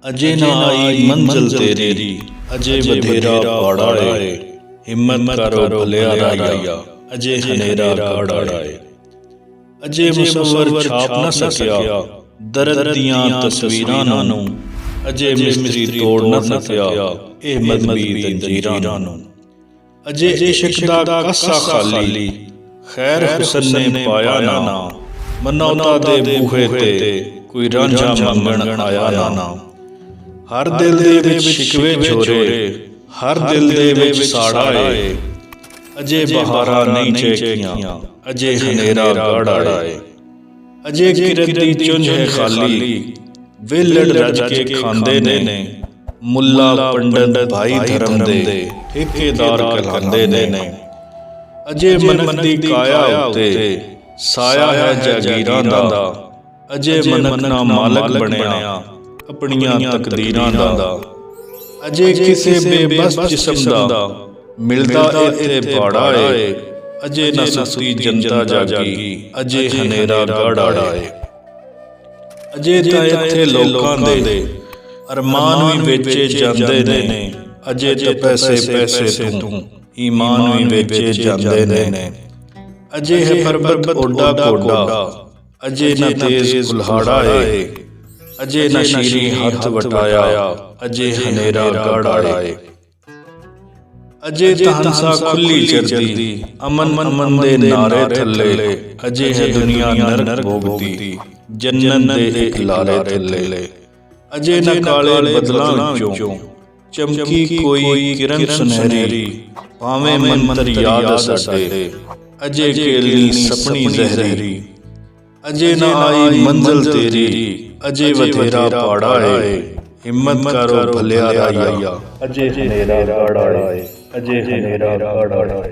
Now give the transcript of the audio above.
अजे ना आई मंजिल तेरी, अजे बधेरा पाड़ा है। हिम्मत करो भलिया राया, अजे हनेरा गाड़ा है। अजे मुसव्वर छाप न सकिया दर्द दियां तस्वीरां नूं, अजे मिस्त्री तोड़ न सकिया इह मजहबी जंजीरां नूं। अजे इश्क दा कासा खाली खैर हुसन ने पाया ना, मनौता दे बूहे ते कोई रांझा मंगण आया ना। हर दिल दे विच शिकवे झोरे, हर दिल दे विच साड़ा है। अजे बहारां नहीं चहकियां, अजे हनेरा गाड़ा है। अजे किरत दी चुंझ है खाली, वेलड़ रज के खांदे ने। मुल्ला पंडित भाई धर्म दे ठेकेदार कहलांदे ने। अजे मनक दी काया उत्ते साया है जागीरां दा, अजे मनक ना मालक बनिया अपनियां तकदीरां दा। अजे किसे बेबस जिस्म दा मिलदा इत्थे पाड़ा है। अजे ना सुती जनता जागी, अजे हनेरा गाड़ा है। अजे तां इत्थे लोकां दे अरमान भी बेचे जांदे ने, अजे तां पैसे तूं ईमान भी बेचे जांदे ने। अजे है पर्वत ओडा कोडा, अजे ना तेज कुल्हाड़ा है। अजे ना शीरी हाथ वटाया, अजे हनेरा गाड़ा है। अजे हंसा खुली चरदी अमन अमन दे नारे थल्ले, अजे है दुनिया नरक भोगती जन्नत दे इक लारे थल्ले। अजे न काले बदलां विचों चमकी कोई किरण सुनहरी, भावें मंतर याद साडे, अजे केली सपनी जहरी। अजे न आई मंजिल तेरी, अजे बधेरा पाड़ा है। हिम्मत करो भलिया राया, अजे हनेरा गाड़ा है। अजे हनेरा गाड़ा है।